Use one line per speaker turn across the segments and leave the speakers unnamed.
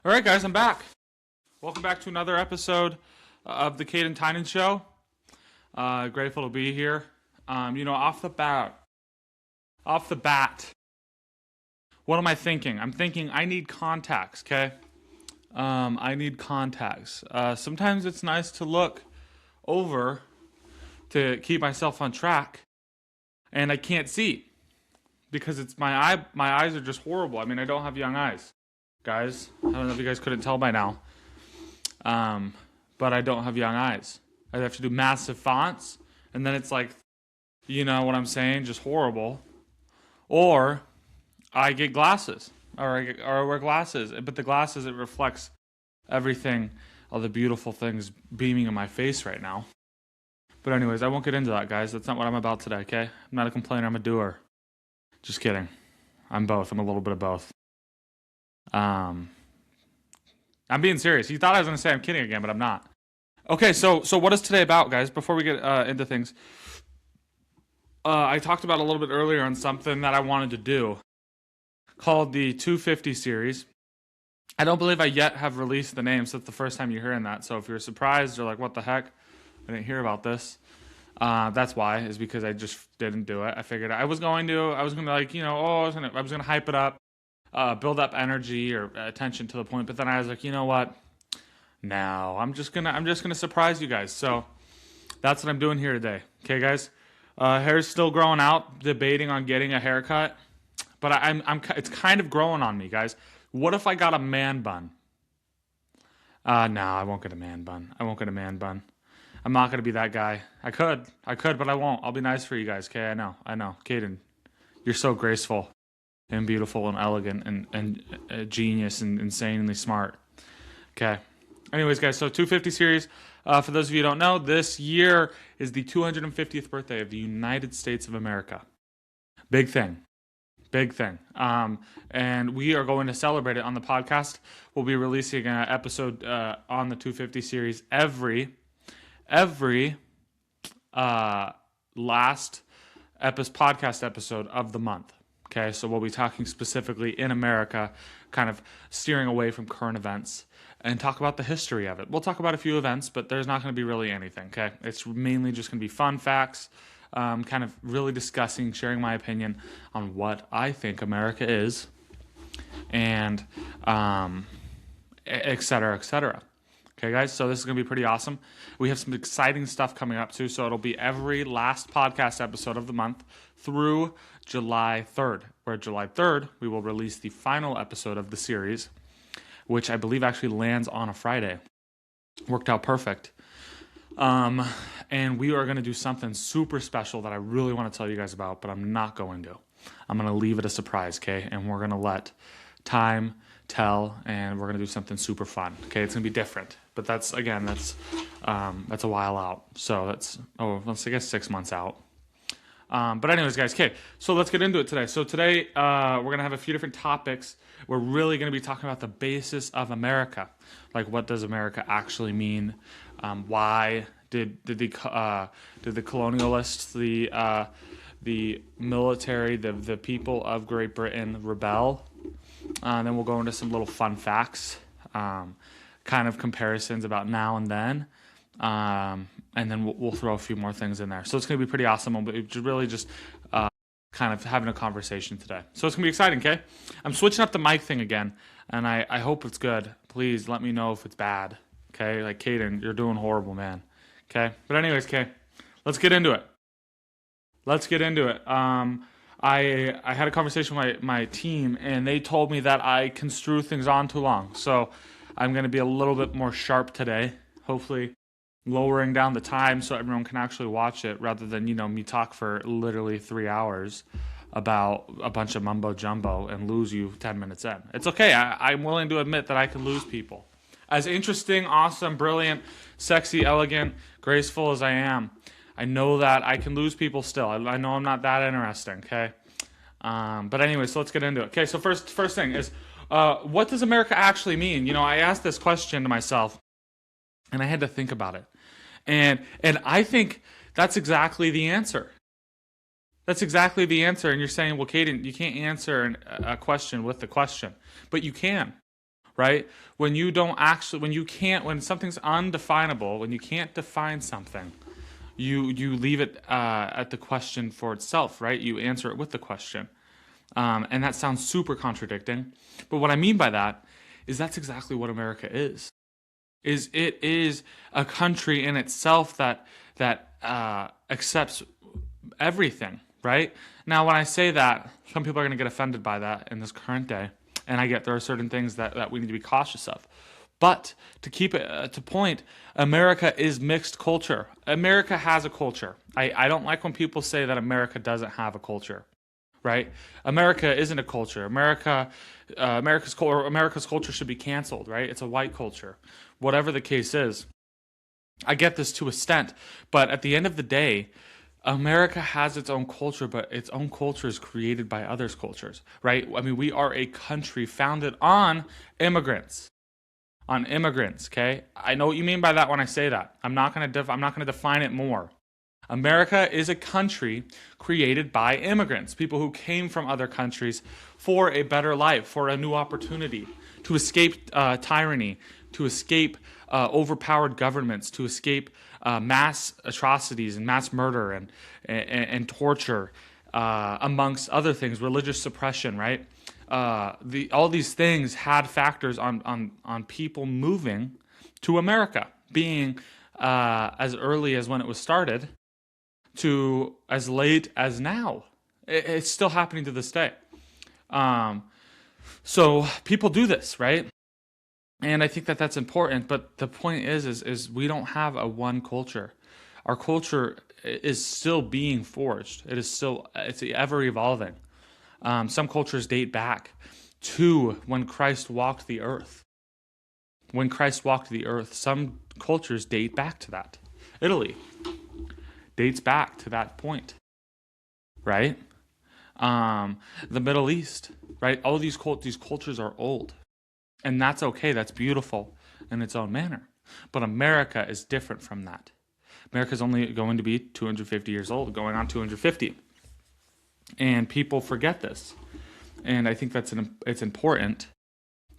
All right, guys, I'm back. Welcome back to another episode of the Cayden Tynan Show. Grateful to be here. Off the bat, what am I thinking? I'm thinking I need contacts, okay? I need contacts. Sometimes it's nice to look over to keep myself on track, and I can't see because it's my eyes are just horrible. I mean, I don't have young eyes. Guys, I don't know if you guys couldn't tell by now, but I don't have young eyes. I have to do massive fonts, and then it's like, you know what I'm saying, just horrible. Or I get glasses, or I wear glasses, but the glasses, it reflects everything, all the beautiful things beaming in my face right now. But anyways, I won't get into that, guys. That's not what I'm about today, okay? I'm not a complainer, I'm a doer. Just kidding. I'm both. I'm a little bit of both. I'm being serious. You thought I was going to say I'm kidding again, but I'm not. Okay, so what is today about, guys? Before we get into things, I talked about a little bit earlier on something that I wanted to do called the 250 series. I don't believe I yet have released the name, so that's the first time you're hearing that. So if you're surprised or like, what the heck, I didn't hear about this. That's why, is because I just didn't do it. I figured I was going to like, I was gonna hype it up. Build up energy or attention to the point, but then I was like, you know what? No, I'm just gonna surprise you guys. So that's what I'm doing here today. Okay, guys. Hair's still growing out. Debating on getting a haircut, but it's kind of growing on me, guys. What if I got a man bun? No, I won't get a man bun. I'm not gonna be that guy. I could, but I won't. I'll be nice for you guys. Okay, I know. Cayden, you're so graceful and beautiful and elegant and genius and insanely smart. Okay. Anyways, guys, so 250 series. For those of you who don't know, this year is the 250th birthday of the United States of America. Big thing. And we are going to celebrate it on the podcast. We'll be releasing an episode on the 250 series every last podcast episode of the month. Okay, so we'll be talking specifically in America, kind of steering away from current events, and talk about the history of it. We'll talk about a few events, but there's not going to be really anything, okay? It's mainly just going to be fun facts, kind of really discussing, sharing my opinion on what I think America is, and et cetera, et cetera. Okay, guys, so this is going to be pretty awesome. We have some exciting stuff coming up, too, so it'll be every last podcast episode of the month through July 3rd, where July 3rd, we will release the final episode of the series, which I believe actually lands on a Friday. Worked out perfect. And we are going to do something super special that I really want to tell you guys about, but I'm not going to. I'm going to leave it a surprise, okay? And we're going to let time tell, and we're going to do something super fun, okay? It's going to be different. But that's a while out. So that's, I guess 6 months out. But anyways, guys, okay, so let's get into it today. So today, we're going to have a few different topics. We're really going to be talking about the basis of America. Like, what does America actually mean? Why did the colonialists, the military, the people of Great Britain rebel? And then we'll go into some little fun facts, kind of comparisons about now and then. And then we'll throw a few more things in there. So it's going to be pretty awesome. We'll really just kind of having a conversation today. So it's going to be exciting, okay? I'm switching up the mic thing again, and I hope it's good. Please let me know if it's bad, okay? Like, Cayden, you're doing horrible, man, okay? But anyways, okay, let's get into it. I had a conversation with my team, and they told me that I construe things on too long. So I'm going to be a little bit more sharp today, hopefully lowering down the time so everyone can actually watch it rather than, me talk for literally 3 hours about a bunch of mumbo jumbo and lose you 10 minutes in. It's okay. I'm willing to admit that I can lose people. As interesting, awesome, brilliant, sexy, elegant, graceful as I am, I know that I can lose people still. I know I'm not that interesting, okay? But anyway, so let's get into it. Okay, so first thing is, what does America actually mean? I asked this question to myself, and I had to think about it. And I think that's exactly the answer. That's exactly the answer. And you're saying, well, Cayden, you can't answer a question with the question. But you can. right? When something's undefinable, when you can't define something, you leave it at the question for itself, right? You answer it with the question. And that sounds super contradicting. But what I mean by that is that's exactly what America is. It is a country in itself that accepts everything, right? Now, when I say that, some people are going to get offended by that in this current day. And I get there are certain things that we need to be cautious of. But to keep it to point, America is mixed culture. America has a culture. I don't like when people say that America doesn't have a culture, right? America isn't a culture. America's culture should be canceled, right? It's a white culture. Whatever the case is, I get this to a extent, but at the end of the day, America has its own culture, but its own culture is created by others' cultures, right? I mean, we are a country founded on immigrants. On immigrants, okay? I know what you mean by that when I say that. I'm not going to define it more. America is a country created by immigrants, people who came from other countries for a better life, for a new opportunity, to escape tyranny, to escape overpowered governments, to escape mass atrocities and mass murder and torture, amongst other things, religious suppression, right? All these things had factors on people moving to America, being as early as when it was started to as late as now. It's still happening to this day. So people do this, right? And I think that that's important. But the point is we don't have a one culture. Our culture is still being forged. It's ever evolving. Some cultures date back to when Christ walked the earth. When Christ walked the earth, some cultures date back to that. Italy dates back to that point, right? The Middle East, right? All these cultures are old, and that's okay. That's beautiful in its own manner. But America is different from that. America is only going to be 250 years old, going on 250. And people forget this. And I think it's important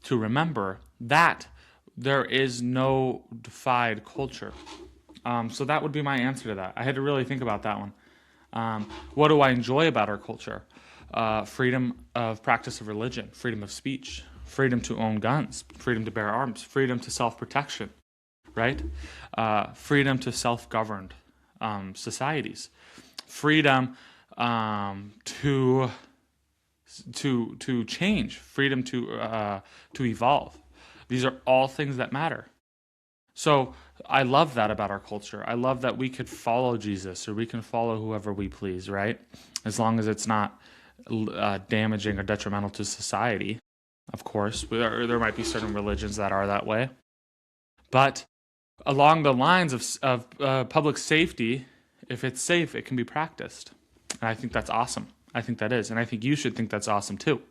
to remember that there is no defined culture. So that would be my answer to that. I had to really think about that one. What do I enjoy about our culture? Freedom of practice of religion, freedom of speech, freedom to own guns, freedom to bear arms, freedom to self-protection, right? Freedom to self-governed societies, freedom to change, freedom to evolve. These are all things that matter. So I love that about our culture. I love that we could follow Jesus or we can follow whoever we please, right? As long as it's not damaging or detrimental to society. Of course, there might be certain religions that are that way. But along the lines of public safety, if it's safe, it can be practiced. And I think that's awesome. I think that is. And I think you should think that's awesome too.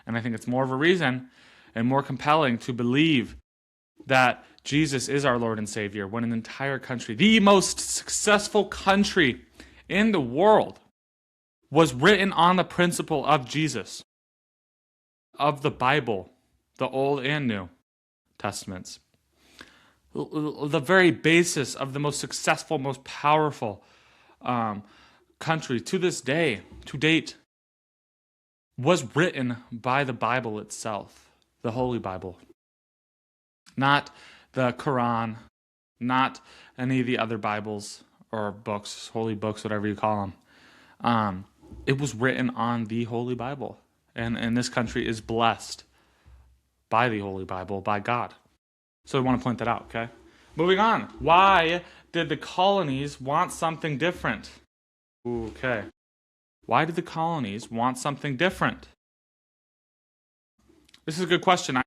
And I think it's more of a reason and more compelling to believe that Jesus is our Lord and Savior when an entire country, the most successful country in the world, was written on the principle of Jesus, of the Bible, the Old and New Testaments. The very basis of the most successful, most powerful country to this day, to date, was written by the Bible itself, the Holy Bible. Not the Quran, not any of the other Bibles or books, holy books, whatever you call them. It was written on the Holy Bible. And this country is blessed by the Holy Bible, by God. So I want to point that out, okay? Moving on. Why did the colonies want something different? Okay. Why did the colonies want something different? This is a good question.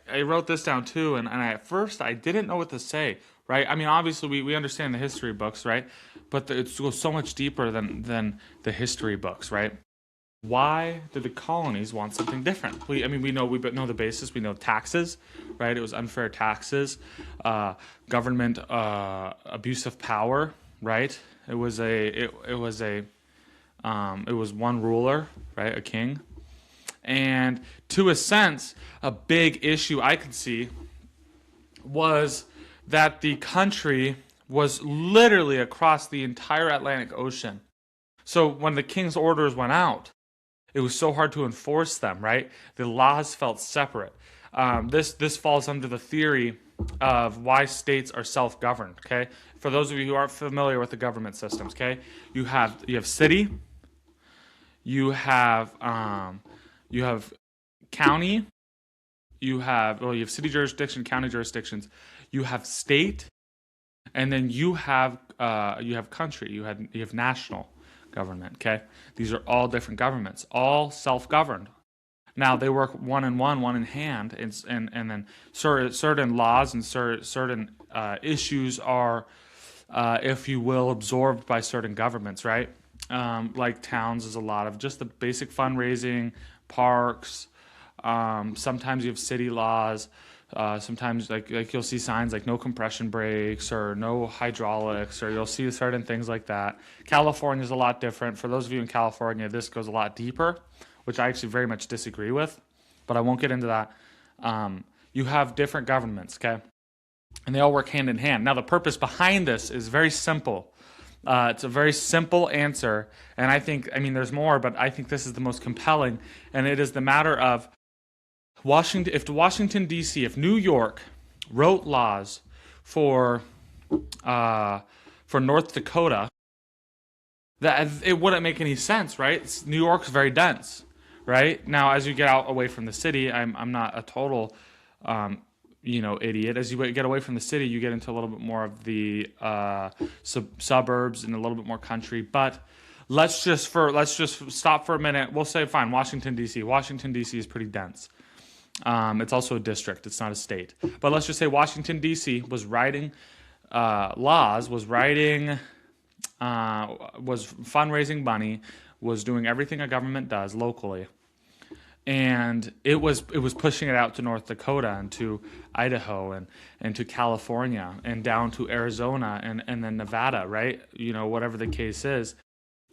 I wrote this down too, and at first I didn't know what to say, right? I mean, obviously we understand the history books, right? But it goes so much deeper than the history books, right? Why did the colonies want something different? We know the basis. We know taxes, right? It was unfair taxes, government abuse of power, right? It was one ruler, right? A king, And to a sense, a big issue I could see was that the country was literally across the entire Atlantic Ocean. So when the king's orders went out, it was so hard to enforce them, right? The laws felt separate. This falls under the theory of why states are self-governed. Okay, for those of you who aren't familiar with the government systems, okay, you have city, you have county, you have city jurisdiction, county jurisdictions, you have state, and then you have country, you have national government. Okay, these are all different governments, all self-governed. Now they work one in hand, and then certain laws and certain issues are, if you will, absorbed by certain governments, right? Like towns is a lot of just the basic fundraising, parks. Sometimes you have city laws. Sometimes like you'll see signs like no compression brakes or no hydraulics, or you'll see certain things like that. California is a lot different. For those of you in California, this goes a lot deeper, which I actually very much disagree with, but I won't get into that. You have different governments, okay? And they all work hand in hand. Now, the purpose behind this is very simple. It's a very simple answer, and I mean, there's more, but I think this is the most compelling, and it is the matter of Washington, D.C., if New York wrote laws for North Dakota, that it wouldn't make any sense, right? New York's very dense, right? Now, as you get out away from the city, I'm not a total, idiot. As you get away from the city, you get into a little bit more of the suburbs and a little bit more country. But let's just stop for a minute. We'll say, fine, Washington, D.C. Washington, D.C. is pretty dense. It's also a district. It's not a state. But let's just say Washington, D.C. was writing laws, was fundraising money, was doing everything a government does locally, and it was pushing it out to North Dakota and to Idaho and to California and down to Arizona and then Nevada, right? Whatever the case is,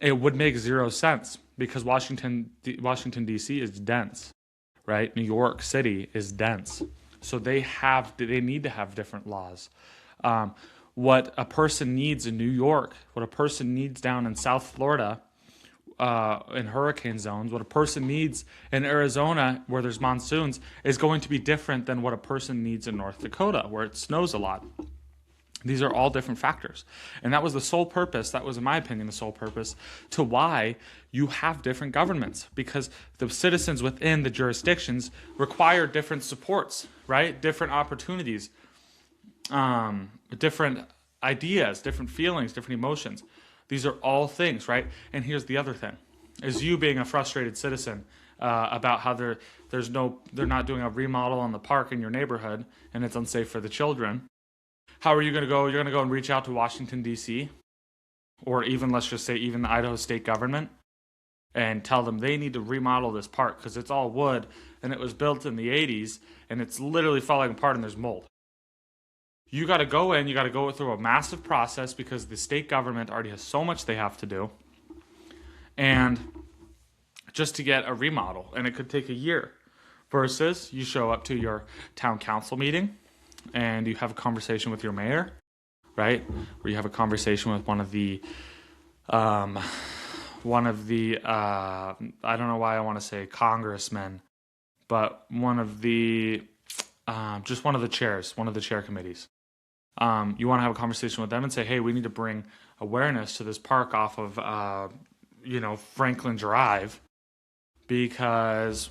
it would make zero sense because Washington D.C. is dense, right? New York City is dense, so they need to have different laws. What a person needs in New York, what a person needs down in South Florida, in hurricane zones, what a person needs in Arizona where there's monsoons is going to be different than what a person needs in North Dakota where it snows a lot. These are all different factors. And that was the sole purpose, that was in my opinion the sole purpose to why you have different governments, because the citizens within the jurisdictions require different supports, right? Different opportunities, different ideas, different feelings, different emotions. These are all things, right? And here's the other thing, is you being a frustrated citizen about how they're not doing a remodel on the park in your neighborhood and it's unsafe for the children. How are you going to go? You're going to go and reach out to Washington, D.C., or even, let's just say, even the Idaho state government and tell them they need to remodel this park because it's all wood and it was built in the 80s and it's literally falling apart and there's mold. You got to go in, you got to go through a massive process because the state government already has so much they have to do. And just to get a remodel, and it could take a year. Versus you show up to your town council meeting and you have a conversation with your mayor, right? Or you have a conversation with one of the I don't know why I want to say congressmen, but one of the chairs, one of the chair committees. You want to have a conversation with them and say, hey, we need to bring awareness to this park off of, Franklin Drive because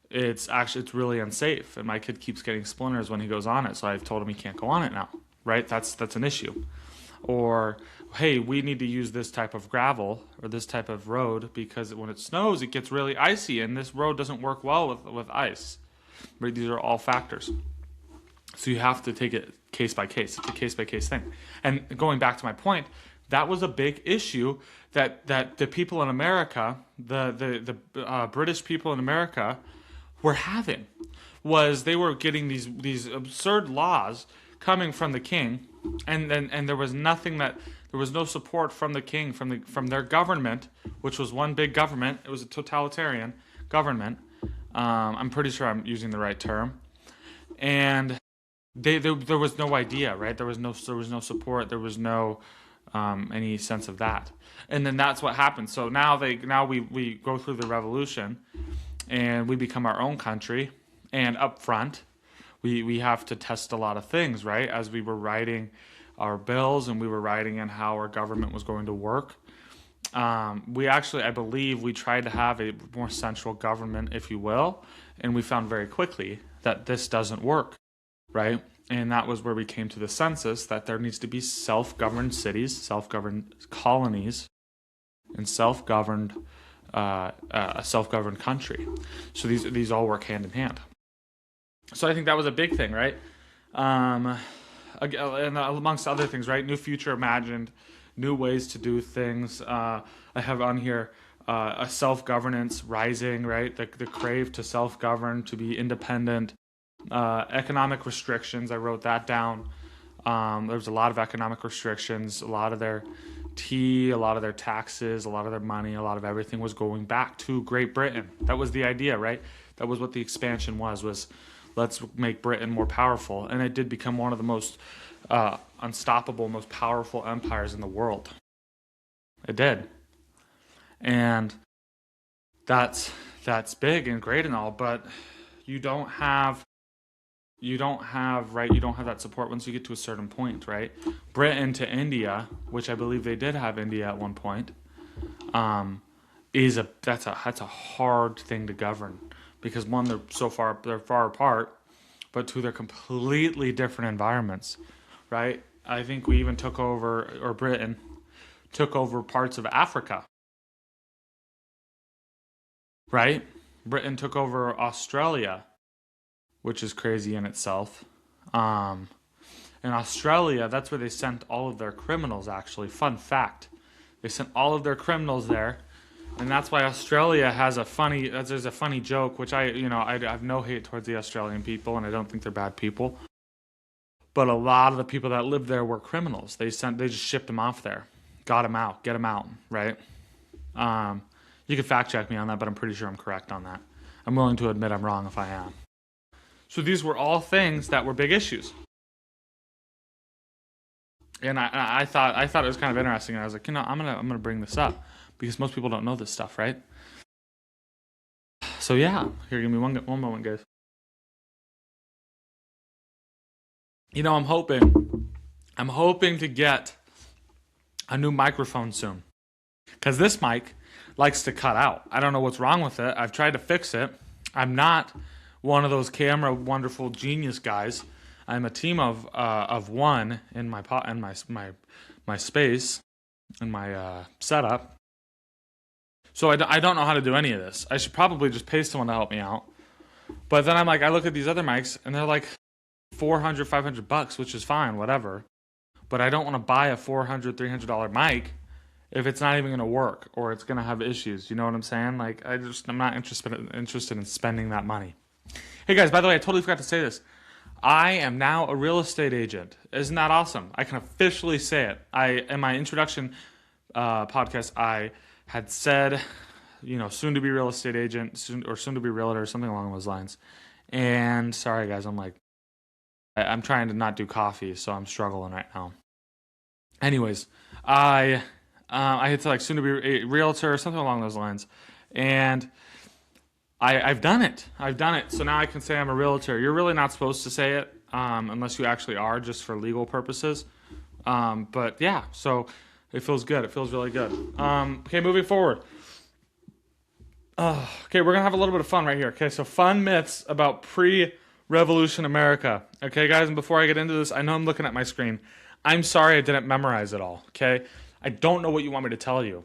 it's really unsafe. And my kid keeps getting splinters when he goes on it. So I've told him he can't go on it now, right? That's an issue. Or, hey, we need to use this type of gravel or this type of road because when it snows, it gets really icy and this road doesn't work well with ice. Right? These are all factors. So you have to take it case by case. It's a case by case thing. And going back to my point, that was a big issue that the people in America, the British people in America, were having. Was they were getting these absurd laws coming from the king, and there was there was no support from the king, from their government, which was one big government. It was a totalitarian government. I'm pretty sure I'm using the right term. And there was no idea, right? There was no support. There was no any sense of that. And then that's what happened. So now we go through the revolution, and we become our own country. And up front, we have to test a lot of things, right? As we were writing our bills and we were writing in how our government was going to work. We actually, I believe, we tried to have a more central government, if you will, and we found very quickly that this doesn't work, right? And that was where we came to the census, that there needs to be self-governed cities, self-governed colonies, and self-governed a self-governed country. So these all work hand in hand. So I think that was a big thing, right? And amongst other things, right? New future imagined, new ways to do things. I have on here a self-governance rising, right? The crave to self-govern, to be independent. Economic restrictions, I wrote that down. There was a lot of economic restrictions. A lot of their tea, a lot of their taxes, a lot of their money, a lot of everything was going back to Great Britain. That was the idea, right? That was what the expansion was let's make Britain more powerful. And it did become one of the most unstoppable, most powerful empires in the world. It did. And that's big and great and all, but you don't have that support once you get to a certain point, right? Britain to India, which I believe they did have India at one point, that's a hard thing to govern, because one, they're far apart, but two, they're completely different environments, right? I think we even Britain took over parts of Africa, right? Britain took over Australia, which is crazy in itself. In Australia, that's where they sent all of their criminals, actually. Fun fact. They sent all of their criminals there. And that's why Australia there's a funny joke, which I have no hate towards the Australian people, and I don't think they're bad people. But a lot of the people that lived there were criminals. They just shipped them off there. Got them out. Get them out, right? You can fact check me on that, but I'm pretty sure I'm correct on that. I'm willing to admit I'm wrong if I am. So these were all things that were big issues. And I thought it was kind of interesting. And I was like, I'm gonna bring this up because most people don't know this stuff, right? So yeah, here, give me one moment, guys. I'm hoping to get a new microphone soon, because this mic likes to cut out. I don't know what's wrong with it. I've tried to fix it. I'm not one of those camera wonderful genius guys. I'm a team of one in my space, in my setup. So I don't know how to do any of this. I should probably just pay someone to help me out. But then I look at these other mics and they're like $400, $500, which is fine, whatever. But I don't want to buy a $400, $300 mic if it's not even going to work or it's going to have issues. You know what I'm saying? Like, I'm not interested in spending that money. Hey guys, by the way, I totally forgot to say this. I am now a real estate agent. Isn't that awesome? I can officially say it. In my introduction podcast, I had said, soon to be real estate agent, soon to be realtor, something along those lines. And sorry guys, I'm trying to not do coffee, so I'm struggling right now. Anyways, I had said soon to be a realtor or something along those lines, and I've done it. So now I can say I'm a realtor. You're really not supposed to say it unless you actually are, just for legal purposes. But yeah, so it feels good. It feels really good. Okay, moving forward. Okay, we're going to have a little bit of fun right here. Okay, so fun myths about pre-revolution America. Okay, guys, and before I get into this, I know I'm looking at my screen. I'm sorry I didn't memorize it all, okay? I don't know what you want me to tell you.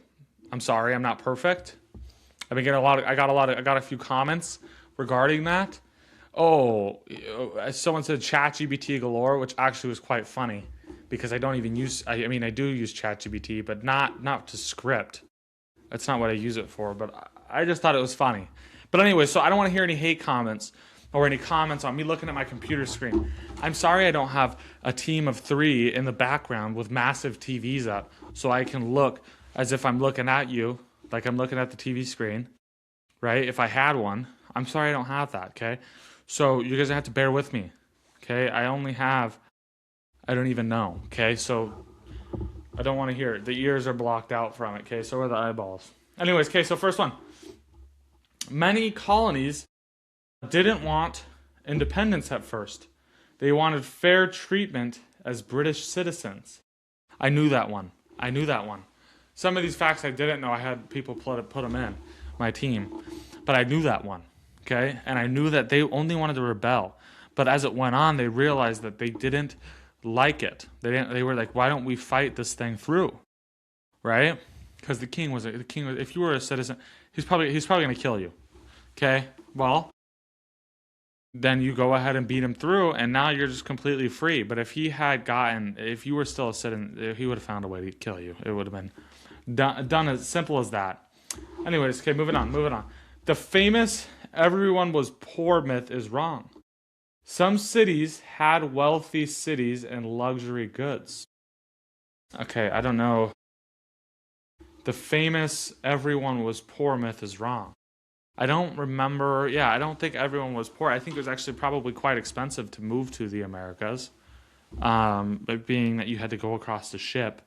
I'm sorry, I'm not perfect. I've been getting I got a few comments regarding that. Oh, someone said ChatGPT galore, which actually was quite funny because I don't even use. I do use ChatGPT, but not to script. That's not what I use it for. But I just thought it was funny. But anyway, so I don't want to hear any hate comments or any comments on me looking at my computer screen. I'm sorry I don't have a team of 3 in the background with massive TVs up so I can look as if I'm looking at you. Like I'm looking at the TV screen, right? If I had one, I'm sorry I don't have that, okay? So you guys have to bear with me, okay? I don't even know, okay? So I don't want to hear it. The ears are blocked out from it, okay? So are the eyeballs. Anyways, okay, so first one. Many colonies didn't want independence at first. They wanted fair treatment as British citizens. I knew that one. Some of these facts I didn't know. I had people put them in my team. But I knew that one, okay? And I knew that they only wanted to rebel. But as it went on, they realized that they didn't like it. They were like, why don't we fight this thing through? Right? Because the king was if you were a citizen, he's probably going to kill you. Okay? Well, then you go ahead and beat him through, and now you're just completely free. But if you were still a citizen, he would have found a way to kill you. It would have been done as simple as that. Anyways, okay, moving on. The famous everyone was poor myth is wrong. Some cities had wealthy cities and luxury goods. Okay, I don't know. The famous everyone was poor myth is wrong. I don't remember. Yeah, I don't think everyone was poor. I think it was actually probably quite expensive to move to the Americas, but being that you had to go across the ship.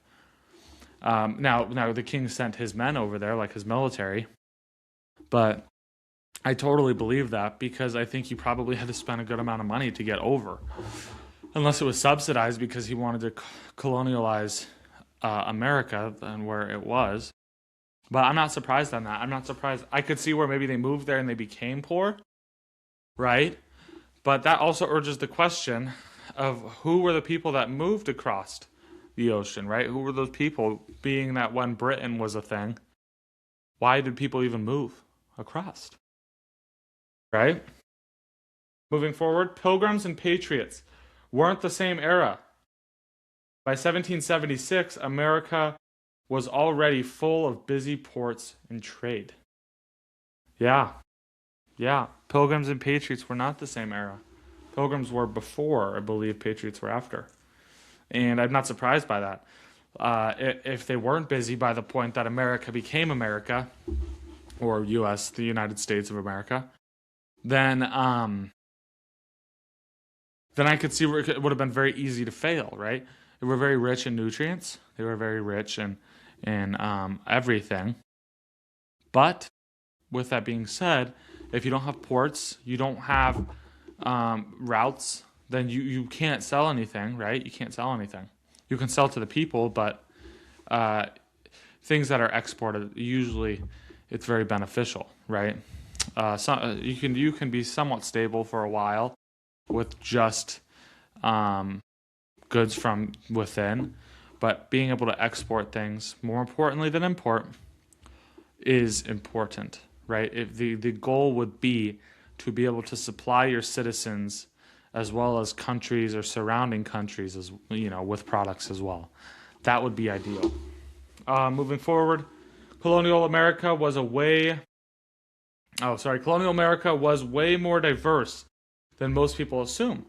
Now the king sent his men over there, like his military, but I totally believe that because I think he probably had to spend a good amount of money to get over, unless it was subsidized because he wanted to colonialize America and where it was. But I'm not surprised on that. I'm not surprised. I could see where maybe they moved there and they became poor, right? But that also urges the question of who were the people that moved across the ocean, right? Who were those people, being that when Britain was a thing, why did people even move across, right? Moving forward, Pilgrims and Patriots weren't the same era. By 1776, America was already full of busy ports and trade. Yeah. Pilgrims and Patriots were not the same era. Pilgrims were before, I believe Patriots were after. And I'm not surprised by that. If they weren't busy by the point that America became America, or U.S., the United States of America, then I could see where it would have been very easy to fail, right? They were very rich in nutrients. They were very rich in everything. But with that being said, if you don't have ports, you don't have routes, then you can't sell anything, right? You can't sell anything. You can sell to the people, but things that are exported, usually it's very beneficial, right? You can be somewhat stable for a while with just goods from within, but being able to export things, more importantly than import, is important, right? If the goal would be to be able to supply your citizens as well as countries or surrounding countries as with products as well. That would be ideal. Moving forward, Colonial America was way more diverse than most people assume.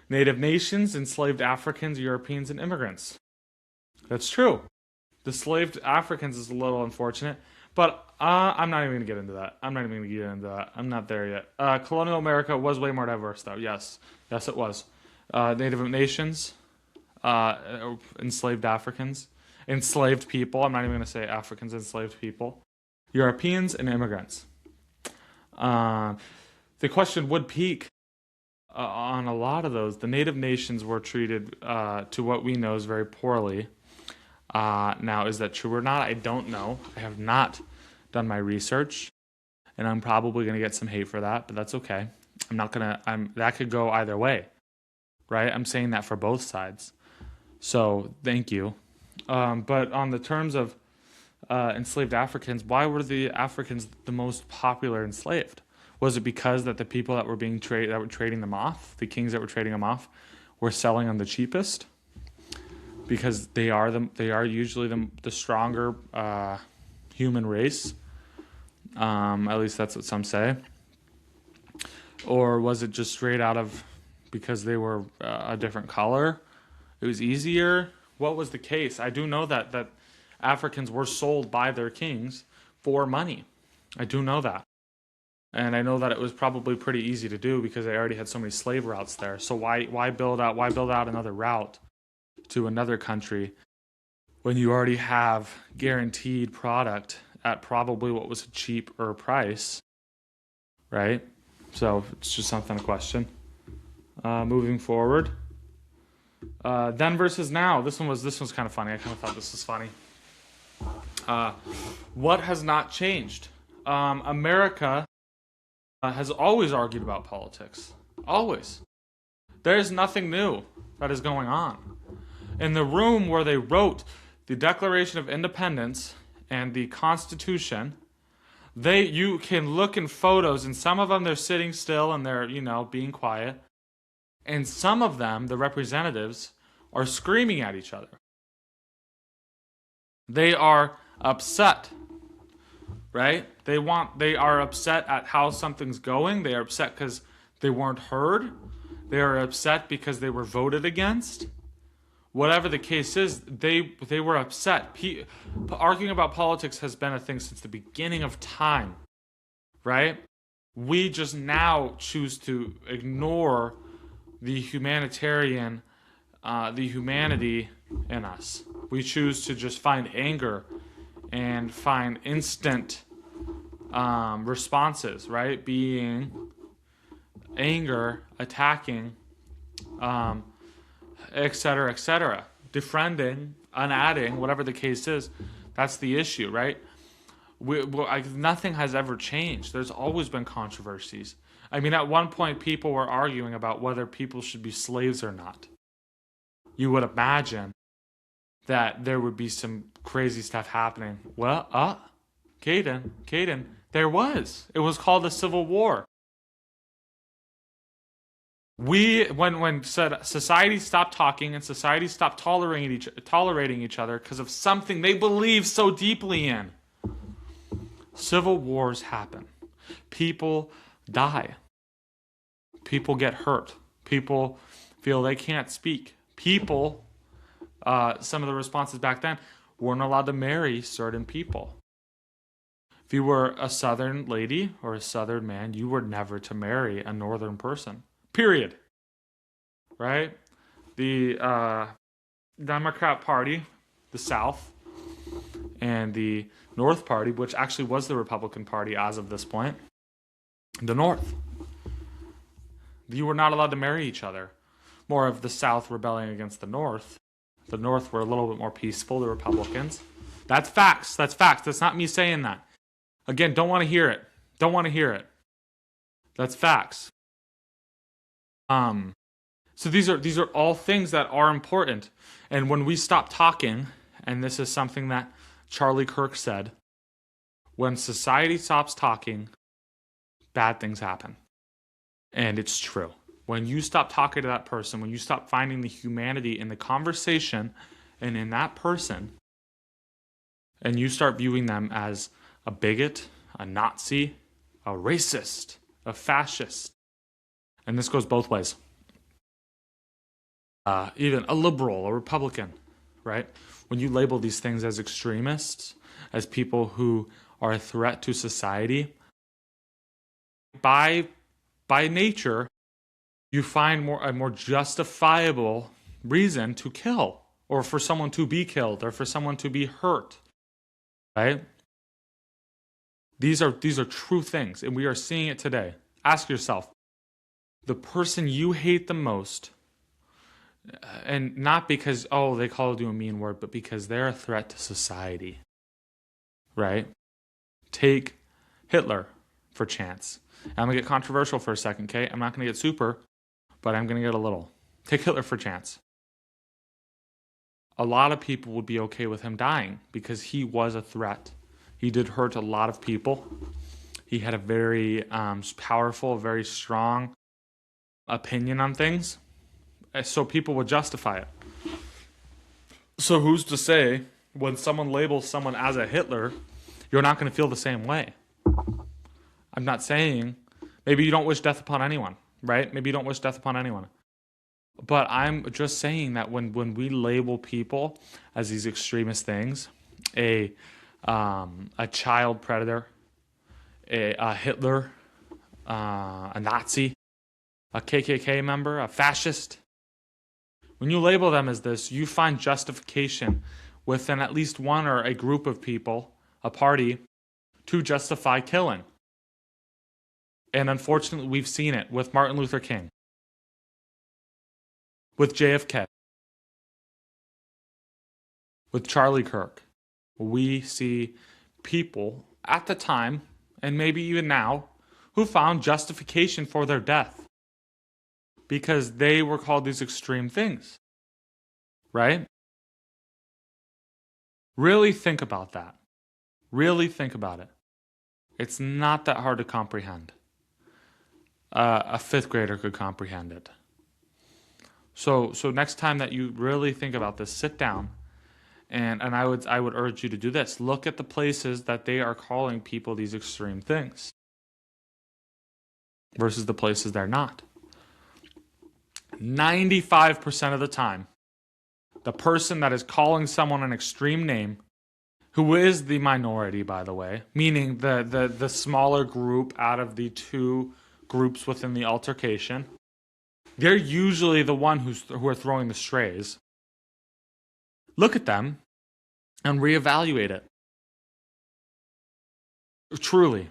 Native nations, enslaved Africans, Europeans, and immigrants. That's true. The enslaved Africans is a little unfortunate, but I'm not even going to get into that. I'm not there yet. Colonial America was way more diverse, though. Yes, it was. Native nations, enslaved Africans, enslaved people. I'm not even going to say Africans, enslaved people. Europeans and immigrants. The question would peak on a lot of those. The native nations were treated, to what we know, is very poorly. Now, is that true or not? I don't know. I have not done my research, and I'm probably going to get some hate for that, but that's okay. That could go either way, right? I'm saying that for both sides. So, thank you. But on the terms of enslaved Africans, why were the Africans the most popular enslaved? Was it because that the people that were that were trading them off, the kings that were trading them off, were selling them the cheapest? Because they are usually the stronger human race. At least that's what some say. Or was it just straight out of because they were a different color? It was easier. What was the case? I do know that Africans were sold by their kings for money. I do know that. And I know that it was probably pretty easy to do because they already had so many slave routes there. So why build out another route to another country when you already have guaranteed product at probably what was a cheaper price, right? So it's just something to question. Moving forward, then versus now. This one's kind of funny. I kind of thought this was funny. What has not changed? America has always argued about politics. Always. There's nothing new that is going on. In the room where they wrote the Declaration of Independence and the Constitution, you can look in photos, and some of them they're sitting still and they're, being quiet. And some of them, the representatives, are screaming at each other. They are upset, right? They are upset at how something's going. They are upset because they weren't heard. They are upset because they were voted against. Whatever the case is, they were upset. Arguing about politics has been a thing since the beginning of time, right? We just now choose to ignore the humanitarian, the humanity in us. We choose to just find anger and find instant responses, right? Being anger, attacking, etc., etc., defriending, unadding, whatever the case is. That's the issue, right? Nothing has ever changed. There's always been controversies. I mean, at one point, people were arguing about whether people should be slaves or not. You would imagine that there would be some crazy stuff happening. Well, Cayden, there was. It was called the Civil War. When society stopped talking and society stopped tolerating each other because of something they believe so deeply in, civil wars happen. People die. People get hurt. People feel they can't speak. People, some of the responses back then, weren't allowed to marry certain people. If you were a Southern lady or a Southern man, you were never to marry a Northern person. Period. Right? The Democrat Party, the South, and the North Party, which actually was the Republican Party as of this point, the North. You were not allowed to marry each other. More of the South rebelling against the North. The North were a little bit more peaceful, the Republicans. That's facts. That's facts. That's not me saying that. Again, don't want to hear it. Don't want to hear it. That's facts. So these are all things that are important. And when we stop talking, and this is something that Charlie Kirk said, when society stops talking, bad things happen. And it's true. When you stop talking to that person, when you stop finding the humanity in the conversation and in that person, and you start viewing them as a bigot, a Nazi, a racist, a fascist, and this goes both ways, even a liberal, a Republican, right? When you label these things as extremists, as people who are a threat to society, by nature, you find a more justifiable reason to kill, or for someone to be killed, or for someone to be hurt, right? These are true things, and we are seeing it today. Ask yourself, the person you hate the most, and not because, they called you a mean word, but because they're a threat to society, right? Take Hitler for chance. I'm going to get controversial for a second, okay? I'm not going to get super, but I'm going to get a little. Take Hitler for chance. A lot of people would be okay with him dying because he was a threat. He did hurt a lot of people. He had a very powerful, very strong opinion on things. So people would justify it. So who's to say when someone labels someone as a Hitler, you're not going to feel the same way? I'm not saying, maybe you don't wish death upon anyone, right? Maybe you don't wish death upon anyone. But I'm just saying that when we label people as these extremist things, a child predator, a Hitler, a Nazi, a KKK member, a fascist. When you label them as this, you find justification within at least one or a group of people, a party, to justify killing. And unfortunately, we've seen it with Martin Luther King, with JFK, with Charlie Kirk. We see people at the time, and maybe even now, who found justification for their death because they were called these extreme things, right? Really think about that. Really think about it. It's not that hard to comprehend. A fifth grader could comprehend it. So next time that you really think about this, sit down, and I would urge you to do this. Look at the places that they are calling people these extreme things versus the places they're not. 95% of the time, the person that is calling someone an extreme name, who is the minority, by the way, meaning the smaller group out of the two groups within the altercation, they're usually the one who are throwing the strays. Look at them and reevaluate it. Truly.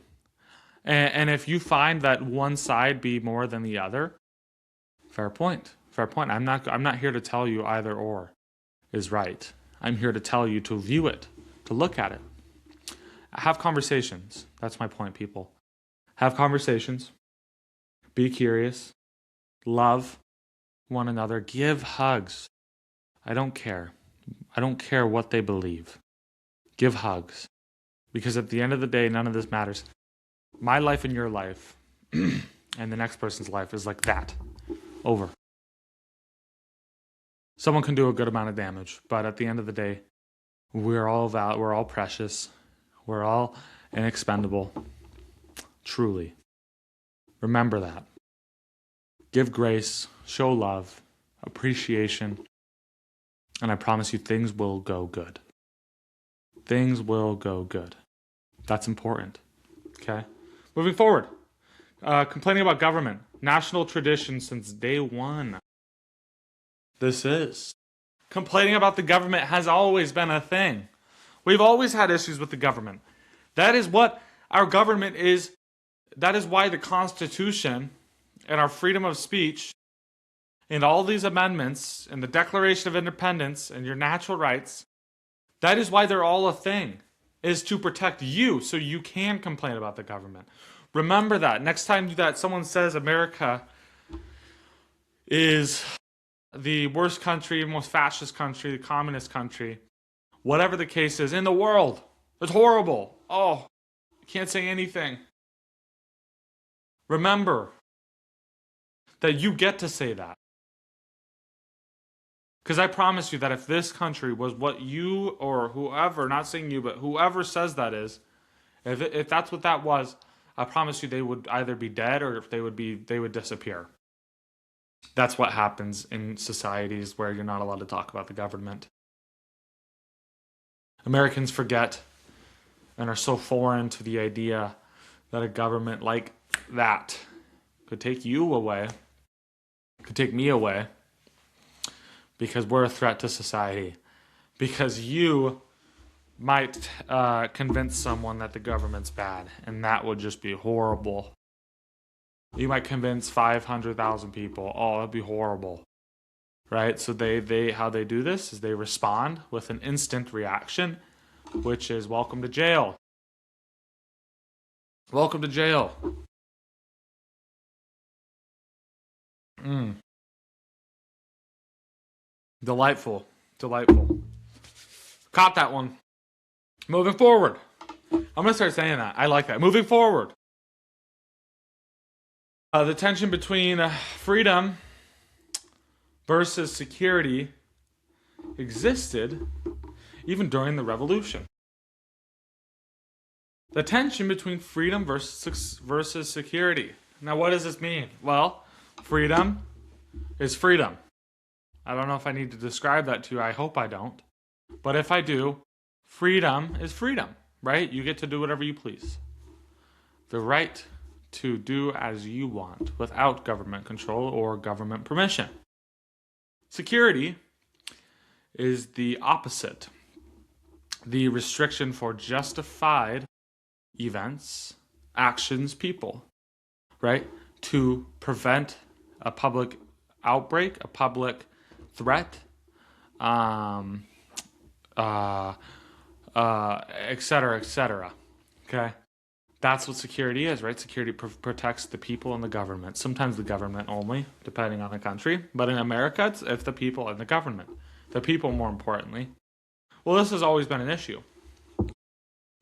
And if you find that one side be more than the other, fair point. Fair point. I'm not here to tell you either or is right. I'm here to tell you to view it, to look at it. Have conversations. That's my point, people. Have conversations. Be curious. Love one another. Give hugs. I don't care. I don't care what they believe. Give hugs. Because at the end of the day, none of this matters. My life and your life and the next person's life is like that. Over. Someone can do a good amount of damage, but at the end of the day, we're all precious. We're all inexpendable. Truly. Remember that. Give grace, show love, appreciation, and I promise you things will go good. Things will go good. That's important. Okay? Moving forward. Complaining about government. National tradition since day one. This is. Complaining about the government has always been a thing. We've always had issues with the government. That is what our government is. That is why the Constitution and our freedom of speech and all these amendments and the Declaration of Independence and your natural rights, that is why they're all a thing, is to protect you so you can complain about the government. Remember that. Next time that someone says America is the worst country, most fascist country, the communist country, whatever the case is in the world, it's horrible. Oh, can't say anything. Remember that you get to say that. Because I promise you that if this country was what you or whoever, not saying you, but whoever says that is, if that's what that was, I promise you they would either be dead or if they would disappear. That's what happens in societies where you're not allowed to talk about the government. Americans forget and are so foreign to the idea that a government like that could take you away, could take me away, because we're a threat to society. Because you might convince someone that the government's bad, and that would just be horrible. You might convince 500,000 people. Oh, that'd be horrible. Right? So they how they do this is they respond with an instant reaction, which is welcome to jail. Welcome to jail. Delightful. Caught that one. Moving forward. I'm going to start saying that. I like that. Moving forward. The tension between freedom versus security existed even during the revolution. The tension between freedom versus security. Now, what does this mean? Well, freedom is freedom. I don't know if I need to describe that to you. I hope I don't. But if I do, freedom is freedom, right? You get to do whatever you please. The right to do as you want without government control or government permission. Security is the opposite. The restriction for justified events, actions, people, right? To prevent a public outbreak, a public threat, et cetera, okay? That's what security is, right? Security protects the people and the government. Sometimes the government only, depending on the country. But in America, it's the people and the government. The people, more importantly. Well, this has always been an issue.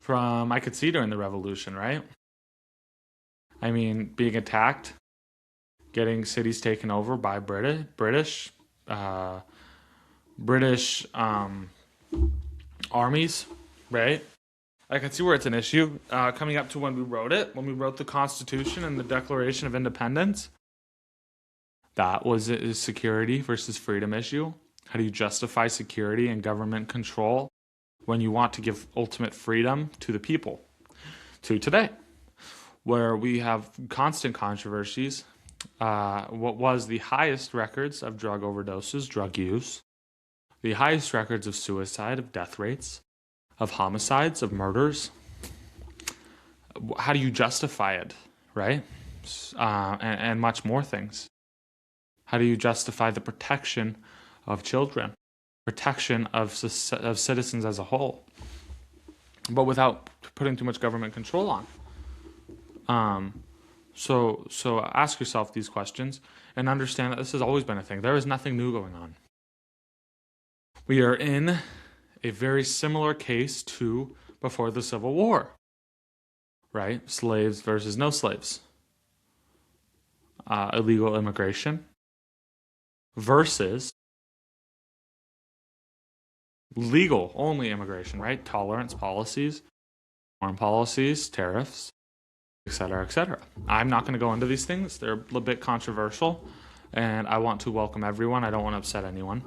I could see during the revolution, right? I mean, being attacked, getting cities taken over by British armies, right? I can see where it's an issue. Coming up to when we wrote the Constitution and the Declaration of Independence, that was a security versus freedom issue. How do you justify security and government control when you want to give ultimate freedom to the people? To today, where we have constant controversies. What was the highest records of drug overdoses, drug use, the highest records of suicide, of death rates, of homicides, of murders. How do you justify it, right? And much more things. How do you justify the protection of children, protection of citizens as a whole, but without putting too much government control on? So ask yourself these questions and understand that this has always been a thing. There is nothing new going on. We are in a very similar case to before the Civil War, right? Slaves versus no slaves. Illegal immigration versus legal only immigration, right? Tolerance policies, foreign policies, tariffs, et cetera, et cetera. I'm not going to go into these things. They're a little bit controversial, and I want to welcome everyone. I don't want to upset anyone.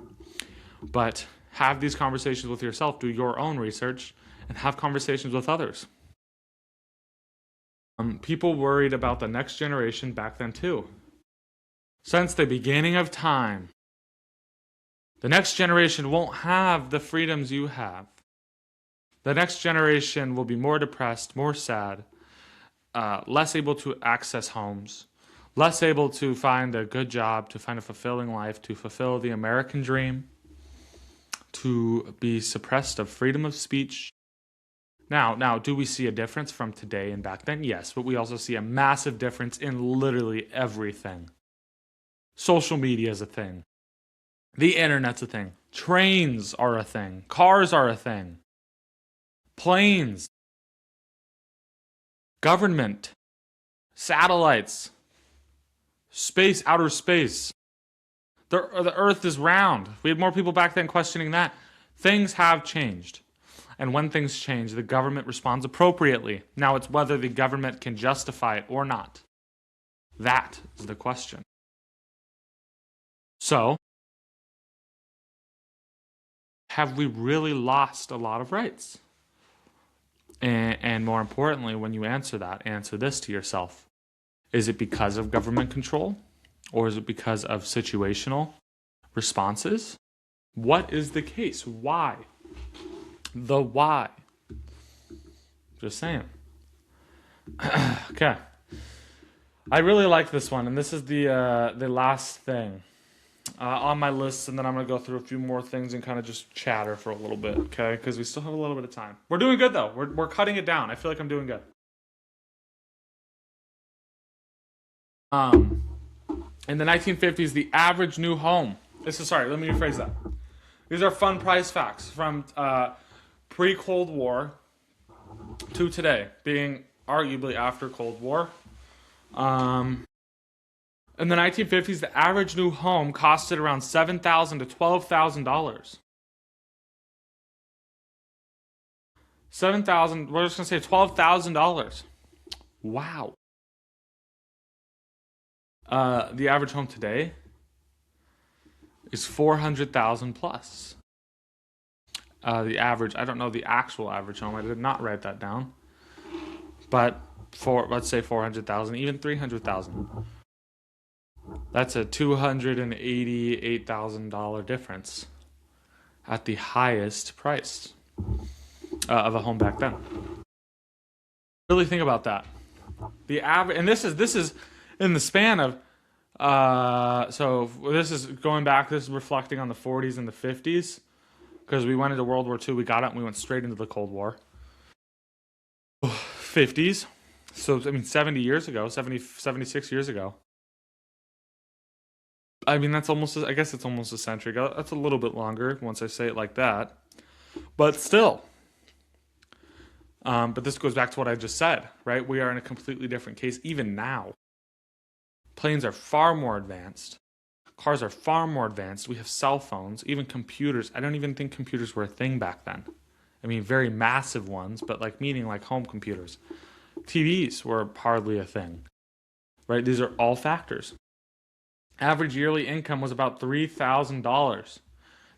But have these conversations with yourself. Do your own research and have conversations with others. People worried about the next generation back then too. Since the beginning of time, the next generation won't have the freedoms you have. The next generation will be more depressed, more sad, less able to access homes, less able to find a good job, to find a fulfilling life, to fulfill the American dream, to be suppressed of freedom of speech. Now, do we see a difference from today and back then? Yes, but we also see a massive difference in literally everything. Social media is a thing. The internet's a thing. Trains are a thing. Cars are a thing. Planes. Government. Satellites. Space, outer space. The earth is round. We had more people back then questioning that. Things have changed. And when things change, the government responds appropriately. Now it's whether the government can justify it or not. That is the question. So, have we really lost a lot of rights? And more importantly, when you answer that, answer this to yourself. Is it because of government control? Or is it because of situational responses? What is the case? Why? The why. Just saying. Okay. I really like this one, and this is the last thing on my list, and then I'm going to go through a few more things and kind of just chatter for a little bit, okay? Because we still have a little bit of time. We're doing good, though. We're cutting it down. I feel like I'm doing good. In the 1950s, the average new home... let me rephrase that. These are fun price facts from pre-Cold War to today, being arguably after Cold War. In the 1950s, the average new home costed around $7,000 to $12,000. $7,000, we're just going to say $12,000. Wow. The average home today is $400,000 plus. The average, I don't know the actual average home. I did not write that down. But for, let's say 400,000, even 300,000. That's a $288,000 difference at the highest price of a home back then. Really think about that. The average, and this is in the span of, so this is going back. This is reflecting on the 40s and the 50s, because we went into World War II, we got out, and we went straight into the Cold War. 50s, so I mean 70 years ago, 76 years ago. I mean, that's almost, I guess it's almost a century ago. That's a little bit longer once I say it like that. But still. But this goes back to what I just said, right? We are in a completely different case even now. Planes are far more advanced. Cars are far more advanced. We have cell phones, even computers. I don't even think computers were a thing back then. I mean, very massive ones, but like meaning like home computers. TVs were hardly a thing, right? These are all factors. Average yearly income was about $3,000.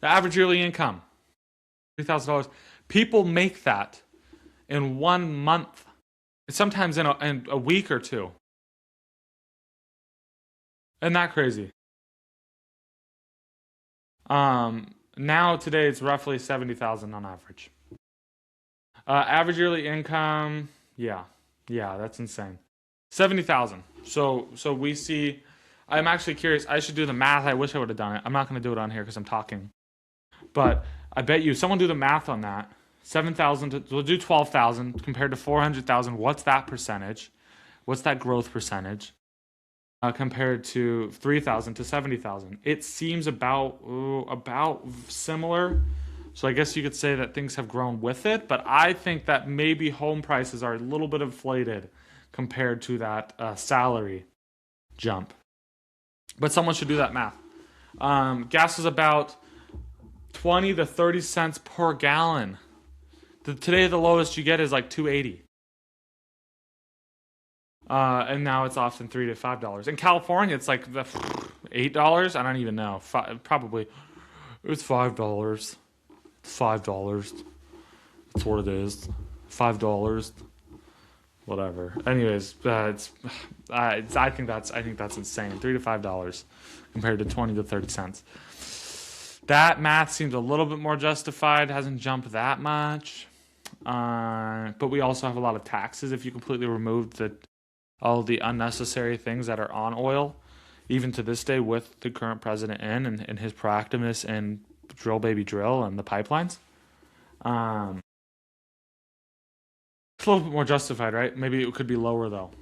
The average yearly income, $3,000. People make that in 1 month. Sometimes in a week or two. Isn't that crazy? Now today it's roughly 70,000 on average. Average yearly income, yeah, that's insane. 70,000. So we see. I'm actually curious. I should do the math. I wish I would have done it. I'm not going to do it on here because I'm talking. But I bet you someone do the math on that. 7,000. We'll do 12,000 compared to 400,000. What's that percentage? What's that growth percentage? Compared to 3,000 to 70,000. It seems about similar. So I guess you could say that things have grown with it, but I think that maybe home prices are a little bit inflated compared to that salary jump. But someone should do that math. Gas is about 20 to 30 cents per gallon. Today the lowest you get is like $2.80. And now it's often $3 to $5. In California, it's like the $8. I don't even know. Probably it's $5. $5. That's what it is. $5. Whatever. Anyways, I think that's insane. $3 to $5 compared to 20 to 30 cents. That math seems a little bit more justified. It hasn't jumped that much. But we also have a lot of taxes if you completely remove all the unnecessary things that are on oil, even to this day with the current president and his proactiveness in drill baby drill and the pipelines. It's a little bit more justified, right? Maybe it could be lower though.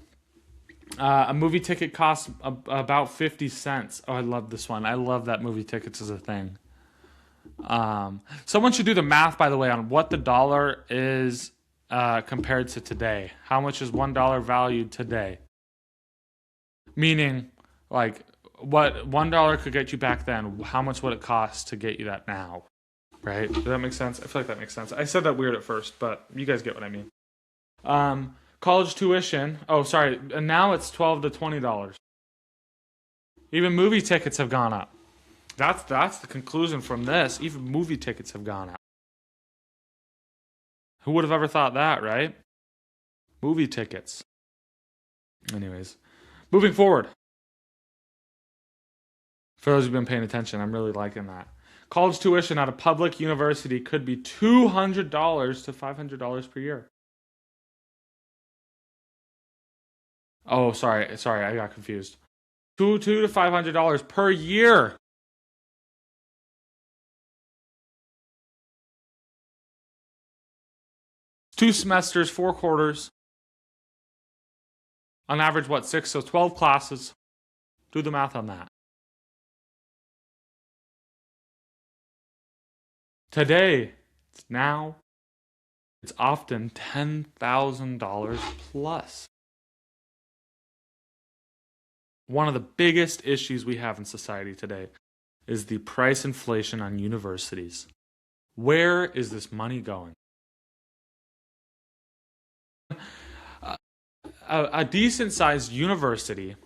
A movie ticket costs about 50 cents. Oh, I love this one. I love that movie tickets is a thing. Someone should do the math, by the way, on what the dollar is compared to today. How much is $1 valued today? Meaning, like, what $1 could get you back then, how much would it cost to get you that now? Right? Does that make sense? I feel like that makes sense. I said that weird at first, but you guys get what I mean. College tuition. Oh, sorry. And now it's $12 to $20. Even movie tickets have gone up. That's the conclusion from this. Even movie tickets have gone up. Who would have ever thought that, right? Movie tickets. Anyways, moving forward. For those who've been paying attention, I'm really liking that. College tuition at a public university could be $200 to $500 per year. Oh, sorry, I got confused. $200 to $500 per year. Two semesters, 4 quarters. On average, 6? So 12 classes. Do the math on that. Today, it's often $10,000 plus. One of the biggest issues we have in society today is the price inflation on universities. Where is this money going? A decent-sized university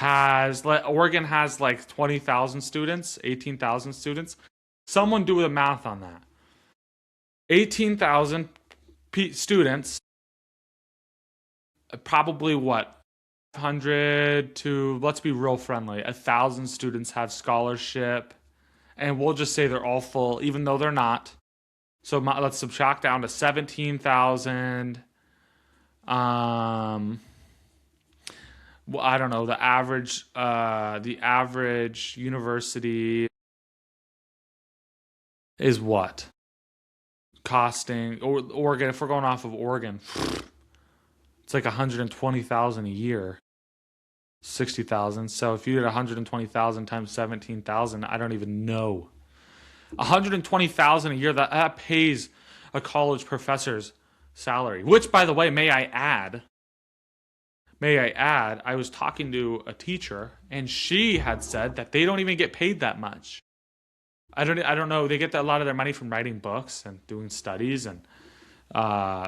Oregon has like 20,000 students, 18,000 students. Someone do the math on that. 18,000 students Probably what? 100 to, let's be real friendly, 1,000 students have scholarship, and we'll just say they're all full, even though they're not. So let's subtract down to 17,000. Well, I don't know, the average university is what? Costing, or Oregon, if we're going off of Oregon, it's like 120,000 a year. 60,000. So if you did 120,000 times 17,000, I don't even know. 120,000 a year, that pays a college professor's salary, which, by the way, may I add, I was talking to a teacher, and she had said that they don't even get paid that much. I don't know. They get a lot of their money from writing books and doing studies, and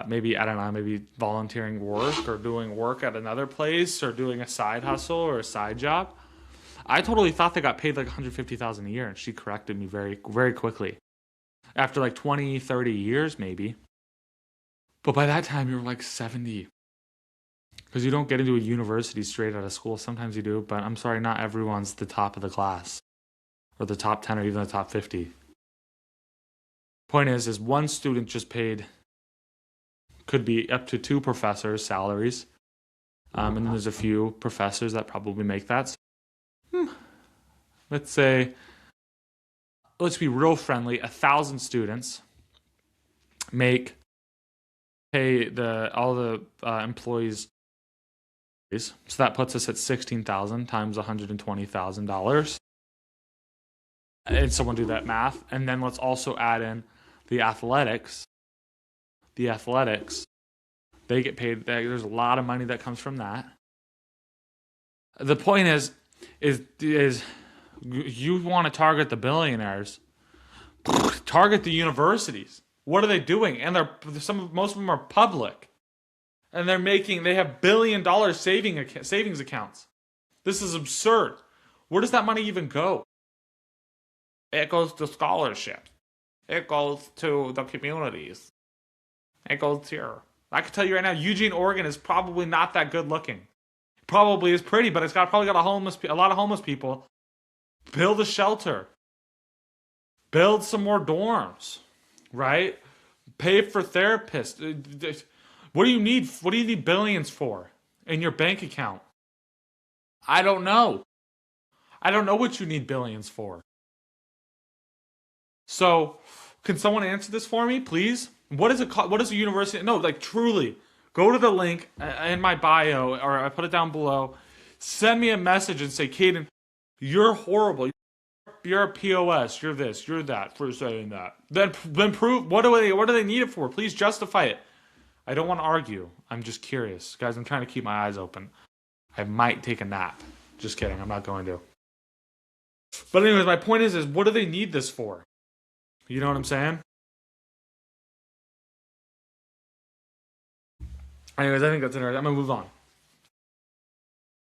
maybe, I don't know, maybe volunteering work or doing work at another place or doing a side hustle or a side job. I totally thought they got paid like 150,000 a year, and she corrected me very, very quickly. After like 20, 30 years, maybe. But by that time, you were like 70. Because you don't get into a university straight out of school. Sometimes you do, but I'm sorry, not everyone's the top of the class, or the top 10, or even the top 50. Point is one student just paid, could be up to 2 professors' salaries. And then there's a few professors that probably make that. Let's say, let's be real friendly, 1,000 students pay all the employees. So that puts us at 16,000 times $120,000. And someone do that math. And then let's also add in the athletics. The athletics, they get paid. There's a lot of money that comes from that. The point is you want to target the billionaires. Target the universities. What are they doing? And most of them are public. And they have $1 billion savings accounts. This is absurd. Where does that money even go? It goes to scholarships. It goes to the communities. It goes here. I can tell you right now, Eugene, Oregon is probably not that good looking. It probably is pretty, but it's probably got a lot of homeless people. Build a shelter. Build some more dorms, right? Pay for therapists. What do you need? What do you need billions for in your bank account? I don't know. I don't know what you need billions for. So, can someone answer this for me, please? What is a university? No, like truly, go to the link in my bio, or I put it down below. Send me a message and say, Cayden, you're horrible. You're a POS. You're this. You're that for saying that. Then prove. What do they need it for? Please justify it. I don't want to argue. I'm just curious, guys. I'm trying to keep my eyes open. I might take a nap. Just kidding. I'm not going to. But anyways, my point is what do they need this for? You know what I'm saying? Anyways, I think that's interesting. I'm going to move on.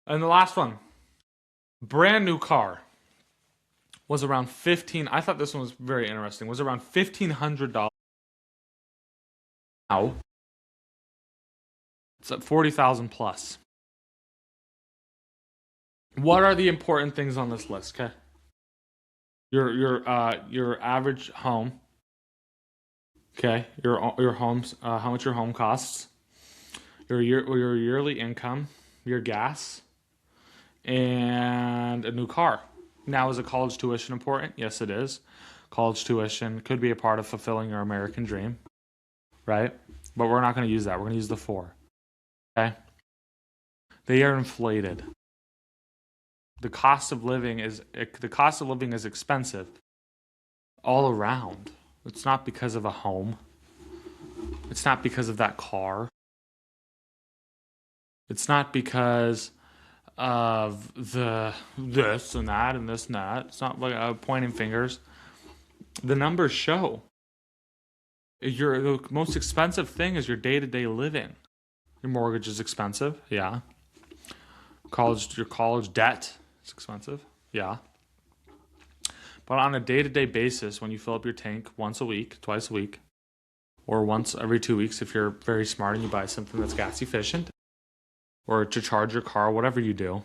And the last one. Brand new car. Was around I thought this one was very interesting. Was around $1,500. Now, it's at 40,000 plus. What are the important things on this list? Okay, your average home. Okay, your home's how much your home costs. Your yearly income, your gas, and a new car. Now, is a college tuition important? Yes, it is. College tuition could be a part of fulfilling your American dream, right? But we're not going to use that. We're going to use the 4. Okay? They are inflated. The cost of living is expensive all around. It's not because of a home. It's not because of that car. It's not because of this and that and this and that. It's not like pointing fingers. The numbers show. The most expensive thing is your day-to-day living. Your mortgage is expensive, yeah. Your college debt is expensive, yeah. But on a day-to-day basis, when you fill up your tank once a week, twice a week, or once every 2 weeks if you're very smart and you buy something that's gas efficient, or to charge your car, whatever you do.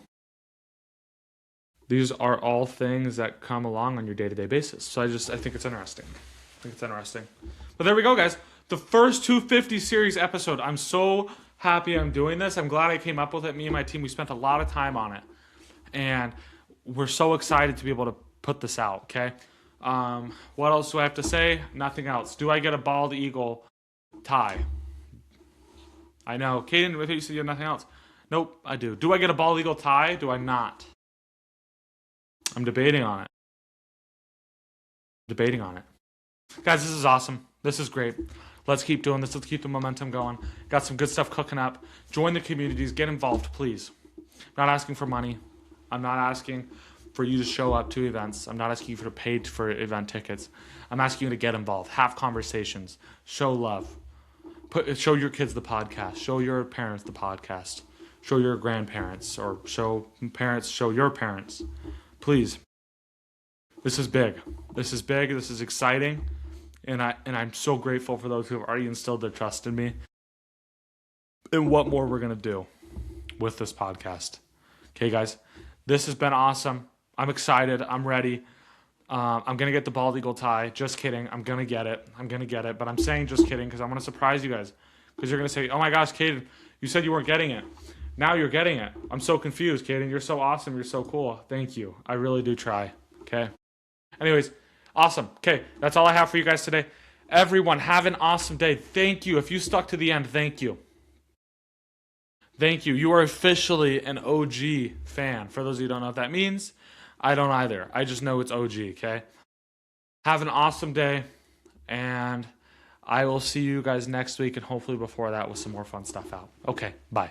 These are all things that come along on your day-to-day basis. So I think it's interesting. But there we go, guys. The first 250 series episode. I'm so happy I'm doing this. I'm glad I came up with it. Me and my team, we spent a lot of time on it. And we're so excited to be able to put this out, okay? What else do I have to say? Nothing else. Do I get a bald eagle tie? I know. Cayden, I thought you said you had nothing else. Nope, I do. Do I get a bald eagle tie? Do I not? I'm debating on it. Guys, this is awesome. This is great. Let's keep doing this. Let's keep the momentum going. Got some good stuff cooking up. Join the communities. Get involved, please. I'm not asking for money. I'm not asking for you to show up to events. I'm not asking you to pay for event tickets. I'm asking you to get involved. Have conversations. Show love. Show your kids the podcast. Show your parents the podcast. Show your grandparents, or show your parents. Please. This is big. This is exciting. And I'm so grateful for those who have already instilled their trust in me. And what more we're going to do with this podcast. Okay, guys. This has been awesome. I'm excited. I'm ready. I'm going to get the bald eagle tie. Just kidding. I'm going to get it. But I'm saying just kidding because I want to surprise you guys. Because you're going to say, oh my gosh, Cayden, you said you weren't getting it. Now you're getting it. I'm so confused, Cayden. You're so awesome. You're so cool. Thank you. I really do try. Okay. Anyways, awesome. Okay, that's all I have for you guys today. Everyone, have an awesome day. Thank you. If you stuck to the end, thank you. Thank you. You are officially an OG fan. For those of you who don't know what that means, I don't either. I just know it's OG, okay? Have an awesome day, and I will see you guys next week, and hopefully before that with some more fun stuff out. Okay, bye.